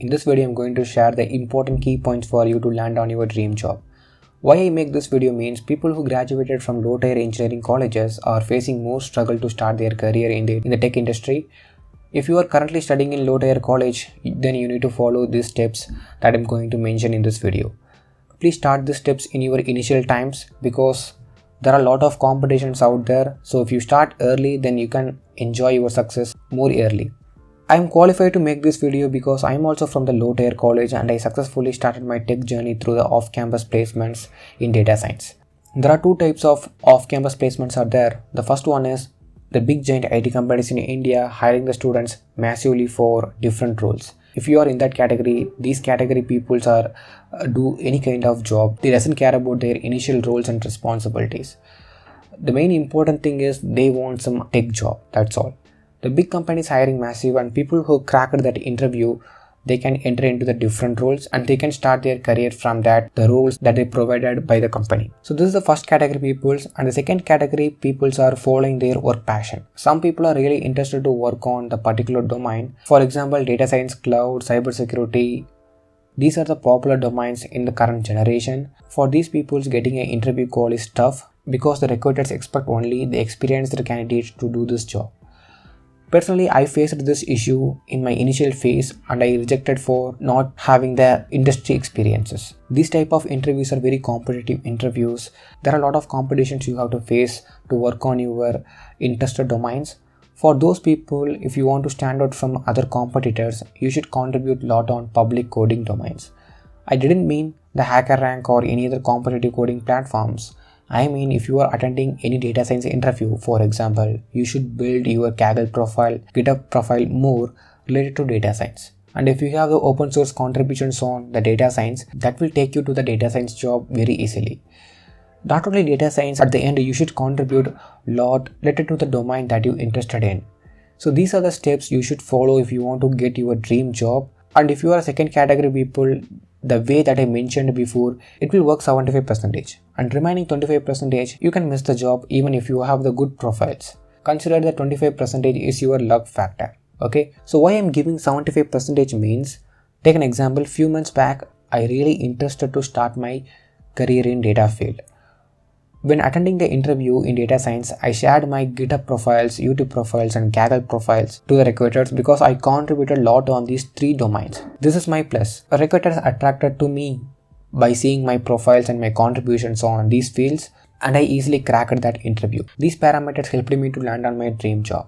In this video, I'm going to share the important key points for you to land on your dream job. Why I make this video means people who graduated from low-tier engineering colleges are facing more struggle to start their career in the tech industry. If you are currently studying in low-tier college, then you need to follow these steps that I'm going to mention in this video. Please start these steps in your initial times because there are a lot of competitions out there. So if you start early, then you can enjoy your success more early. I am qualified to make this video because I am also from the low-tier college and I successfully started my tech journey through the off-campus placements in data science. There are two types of off-campus placements are there. The first one is the big giant IT companies in India hiring the students massively for different roles. If you are in that category, these category peoples are do any kind of job. They doesn't care about their initial roles and responsibilities. The main important thing is they want some tech job. That's all. The big companies hiring massive and people who cracked that interview, they can enter into the different roles and they can start their career from that, the roles that they provided by the company. So this is the first category peoples, and the second category peoples are following their work passion. Some people are really interested to work on the particular domain. For example, data science, cloud, cybersecurity. These are the popular domains in the current generation. For these peoples, getting an interview call is tough because the recruiters expect only the experienced candidates to do this job. Personally, I faced this issue in my initial phase and I rejected for not having the industry experiences. These type of interviews are very competitive interviews. There are a lot of competitions you have to face to work on your interested domains. For those people, if you want to stand out from other competitors, you should contribute a lot on public coding domains. I didn't mean the HackerRank or any other competitive coding platforms. I mean, if you are attending any data science interview, for example, you should build your Kaggle profile, GitHub profile more related to data science. And if you have the open source contributions on the data science, that will take you to the data science job very easily. Not only data science, at the end, you should contribute a lot related to the domain that you're interested in. So these are the steps you should follow if you want to get your dream job. And if you are a second category people, the way that I mentioned before, it will work 75%. And remaining 25%, you can miss the job even if you have the good profiles. Consider that 25% is your luck factor. Okay, so why I'm giving 75% means, take an example, few months back, I really interested to start my career in data field. When attending the interview in data science, I shared my GitHub profiles, YouTube profiles and Kaggle profiles to the recruiters because I contributed a lot on these three domains. This is my plus. A recruiter is attracted to me by seeing my profiles and my contributions on these fields, and I easily cracked that interview. These parameters helped me to land on my dream job.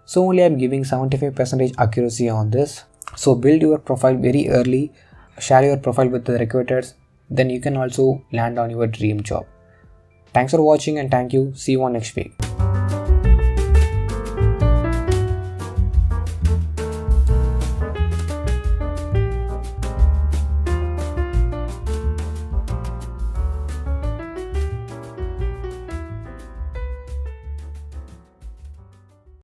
So only I'm giving 75% accuracy on this. So build your profile very early, share your profile with the recruiters, then you can also land on your dream job. Thanks for watching and thank you. See you on next week.